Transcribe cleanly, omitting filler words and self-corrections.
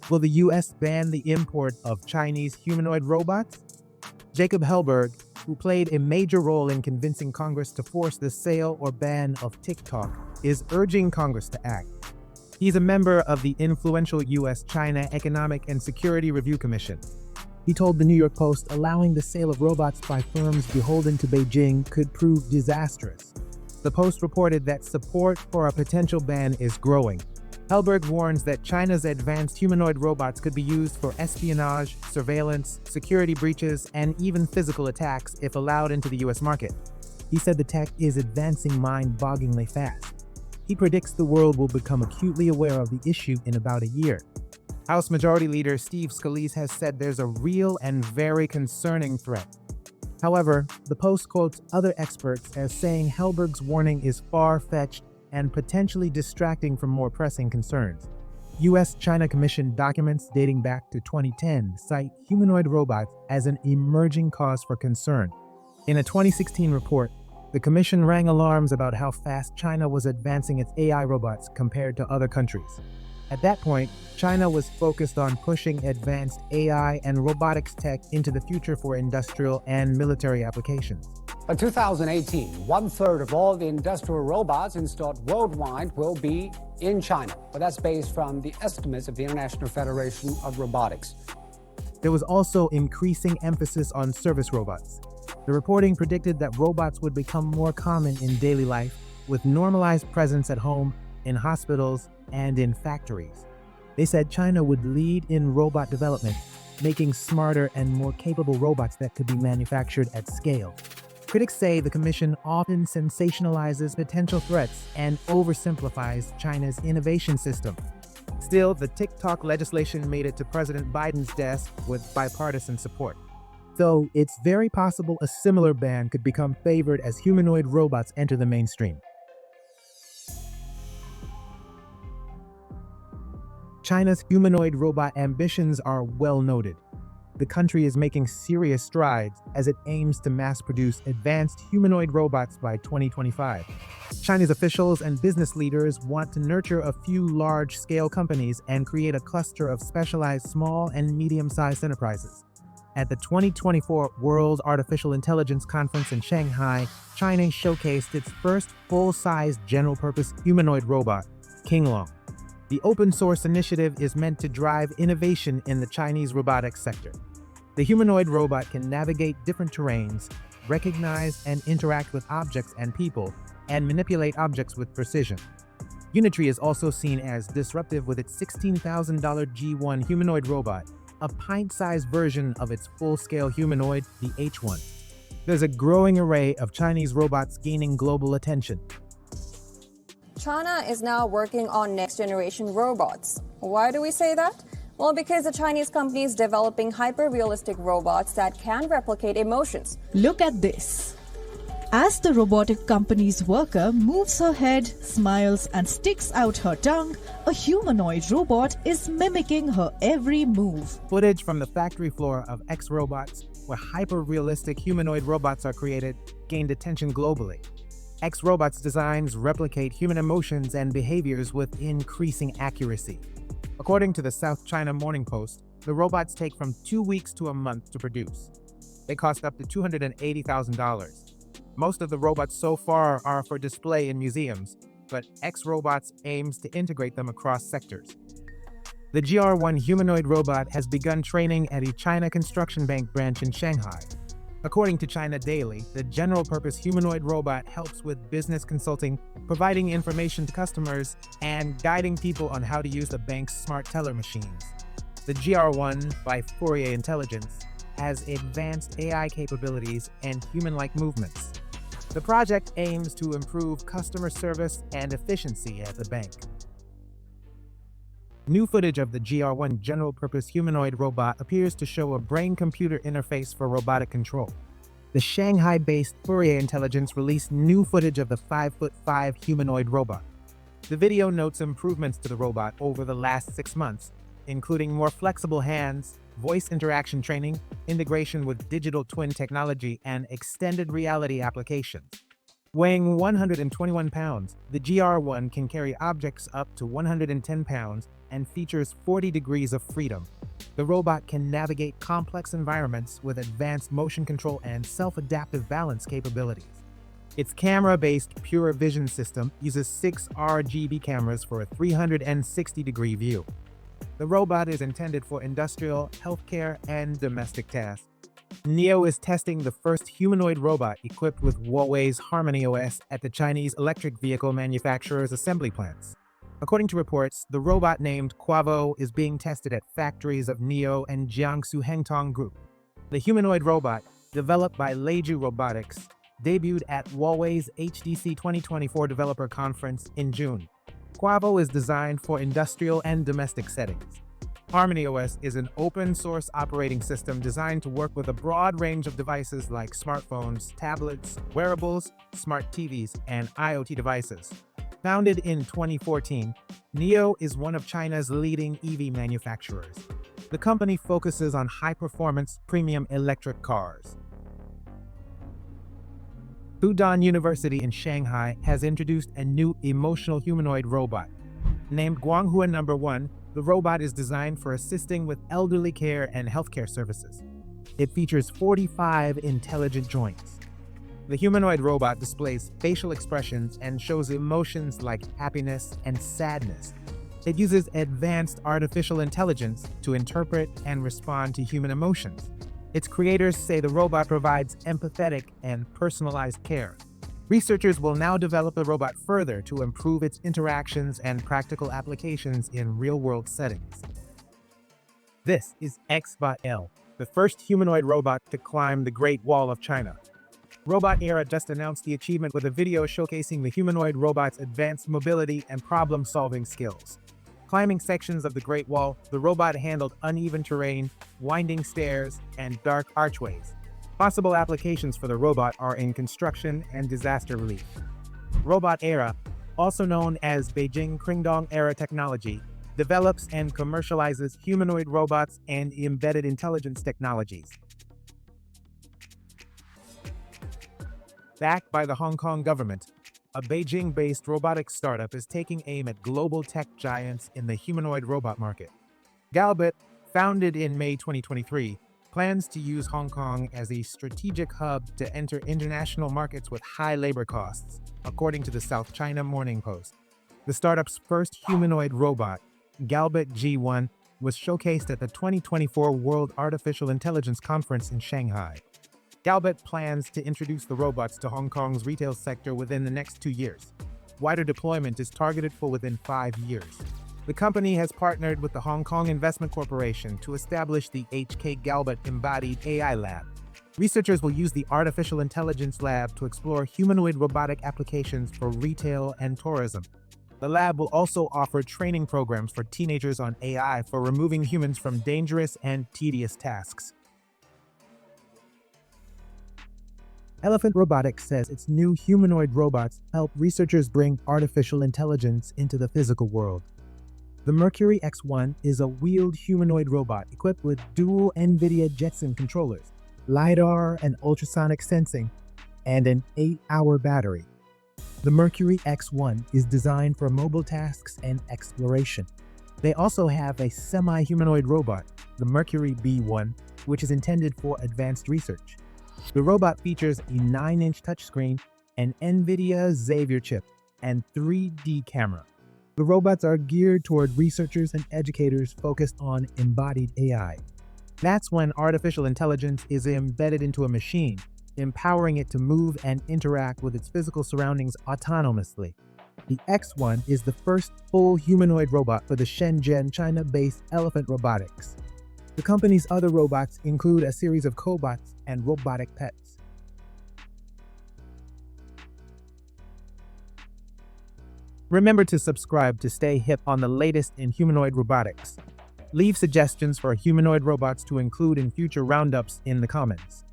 Will the US ban the import of Chinese humanoid robots? Jacob Helberg, who played a major role in convincing Congress to force the sale or ban of TikTok, is urging Congress to act. He's a member of the influential US-China Economic and Security Review Commission. He told the New York Post allowing the sale of robots by firms beholden to Beijing could prove disastrous. The Post reported that support for a potential ban is growing. Helberg warns that China's advanced humanoid robots could be used for espionage, surveillance, security breaches, and even physical attacks if allowed into the US market. He said the tech is advancing mind-bogglingly fast. He predicts the world will become acutely aware of the issue in about a year. House Majority Leader Steve Scalise has said there's a real and very concerning threat. However, the Post quotes other experts as saying Helberg's warning is far-fetched and potentially distracting from more pressing concerns. US-China Commission documents dating back to 2010 cite humanoid robots as an emerging cause for concern. In a 2016 report, the Commission rang alarms about how fast China was advancing its AI robots compared to other countries. At that point, China was focused on pushing advanced AI and robotics tech into the future for industrial and military applications. By 2018, 1/3 of all the industrial robots installed worldwide will be in China, but that's based from the estimates of the International Federation of Robotics. There was also increasing emphasis on service robots. The reporting predicted that robots would become more common in daily life, with normalized presence at home, in hospitals, and in factories. They said China would lead in robot development, making smarter and more capable robots that could be manufactured at scale. Critics say the Commission often sensationalizes potential threats and oversimplifies China's innovation system. Still, the TikTok legislation made it to President Biden's desk with bipartisan support. Though it's very possible a similar ban could become favored as humanoid robots enter the mainstream. China's humanoid robot ambitions are well noted. The country is making serious strides as it aims to mass-produce advanced humanoid robots by 2025. China's officials and business leaders want to nurture a few large-scale companies and create a cluster of specialized small and medium-sized enterprises. At the 2024 World Artificial Intelligence Conference in Shanghai, China showcased its first full-size general-purpose humanoid robot, Qinglong. The open-source initiative is meant to drive innovation in the Chinese robotics sector. The humanoid robot can navigate different terrains, recognize and interact with objects and people, and manipulate objects with precision. Unitree is also seen as disruptive with its $16,000 G1 humanoid robot, a pint-sized version of its full-scale humanoid, the H1. There's a growing array of Chinese robots gaining global attention. China is now working on next-generation robots. Why do we say that? Well, because the Chinese company is developing hyper-realistic robots that can replicate emotions. Look at this. As the robotic company's worker moves her head, smiles, and sticks out her tongue, a humanoid robot is mimicking her every move. Footage from the factory floor of AIRobot, where hyper-realistic humanoid robots are created, gained attention globally. AIRobot's designs replicate human emotions and behaviors with increasing accuracy. According to the South China Morning Post, the robots take from 2 weeks to a month to produce. They cost up to $280,000. Most of the robots so far are for display in museums, but AIRobot aims to integrate them across sectors. The GR1 humanoid robot has begun training at a China Construction Bank branch in Shanghai. According to China Daily, the general-purpose humanoid robot helps with business consulting, providing information to customers, and guiding people on how to use the bank's smart teller machines. The GR1, by Fourier Intelligence, has advanced AI capabilities and human-like movements. The project aims to improve customer service and efficiency at the bank. New footage of the GR1 general-purpose humanoid robot appears to show a brain-computer interface for robotic control. The Shanghai-based Fourier Intelligence released new footage of the 5'5" humanoid robot. The video notes improvements to the robot over the last 6 months, including more flexible hands, voice interaction training, integration with digital twin technology, and extended reality applications. Weighing 121 pounds, the GR1 can carry objects up to 110 pounds and features 40 degrees of freedom. The robot can navigate complex environments with advanced motion control and self-adaptive balance capabilities. Its camera-based Pure Vision system uses 6 RGB cameras for a 360-degree view. The robot is intended for industrial, healthcare, and domestic tasks. NIO is testing the first humanoid robot equipped with Huawei's Harmony OS at the Chinese electric vehicle manufacturer's assembly plants. According to reports, the robot named Quavo is being tested at factories of NIO and Jiangsu Hengtong Group. The humanoid robot, developed by Leju Robotics, debuted at Huawei's HDC 2024 Developer Conference in June. Quavo is designed for industrial and domestic settings. Harmony OS is an open-source operating system designed to work with a broad range of devices like smartphones, tablets, wearables, smart TVs, and IoT devices. Founded in 2014, NIO is one of China's leading EV manufacturers. The company focuses on high-performance premium electric cars. Fudan University in Shanghai has introduced a new emotional humanoid robot. Named Guanghua No. 1, the robot is designed for assisting with elderly care and healthcare services. It features 45 intelligent joints. The humanoid robot displays facial expressions and shows emotions like happiness and sadness. It uses advanced artificial intelligence to interpret and respond to human emotions. Its creators say the robot provides empathetic and personalized care. Researchers will now develop the robot further to improve its interactions and practical applications in real-world settings. This is XBot-L, the first humanoid robot to climb the Great Wall of China. Robot Era just announced the achievement with a video showcasing the humanoid robot's advanced mobility and problem-solving skills. Climbing sections of the Great Wall, the robot handled uneven terrain, winding stairs, and dark archways. Possible applications for the robot are in construction and disaster relief. Robot Era, also known as Beijing Kringdong Era Technology, develops and commercializes humanoid robots and embedded intelligence technologies. Backed by the Hong Kong government, a Beijing-based robotics startup is taking aim at global tech giants in the humanoid robot market. Galet, founded in May 2023, plans to use Hong Kong as a strategic hub to enter international markets with high labor costs, according to the South China Morning Post. The startup's first humanoid robot, Galet G1, was showcased at the 2024 World Artificial Intelligence Conference in Shanghai. Galet plans to introduce the robots to Hong Kong's retail sector within the next 2 years. Wider deployment is targeted for within 5 years. The company has partnered with the Hong Kong Investment Corporation to establish the HK Galet Embodied AI Lab. Researchers will use the Artificial Intelligence Lab to explore humanoid robotic applications for retail and tourism. The lab will also offer training programs for teenagers on AI for removing humans from dangerous and tedious tasks. Elephant Robotics says its new humanoid robots help researchers bring artificial intelligence into the physical world. The Mercury X1 is a wheeled humanoid robot equipped with dual NVIDIA Jetson controllers, LiDAR and ultrasonic sensing, and an 8-hour battery. The Mercury X1 is designed for mobile tasks and exploration. They also have a semi-humanoid robot, the Mercury B1, which is intended for advanced research. The robot features a 9-inch touchscreen, an NVIDIA Xavier chip, and 3D camera. The robots are geared toward researchers and educators focused on embodied AI. That's when artificial intelligence is embedded into a machine, empowering it to move and interact with its physical surroundings autonomously. The X1 is the first full humanoid robot for the Shenzhen, China-based Elephant Robotics. The company's other robots include a series of cobots and robotic pets. Remember to subscribe to stay hip on the latest in humanoid robotics. Leave suggestions for humanoid robots to include in future roundups in the comments.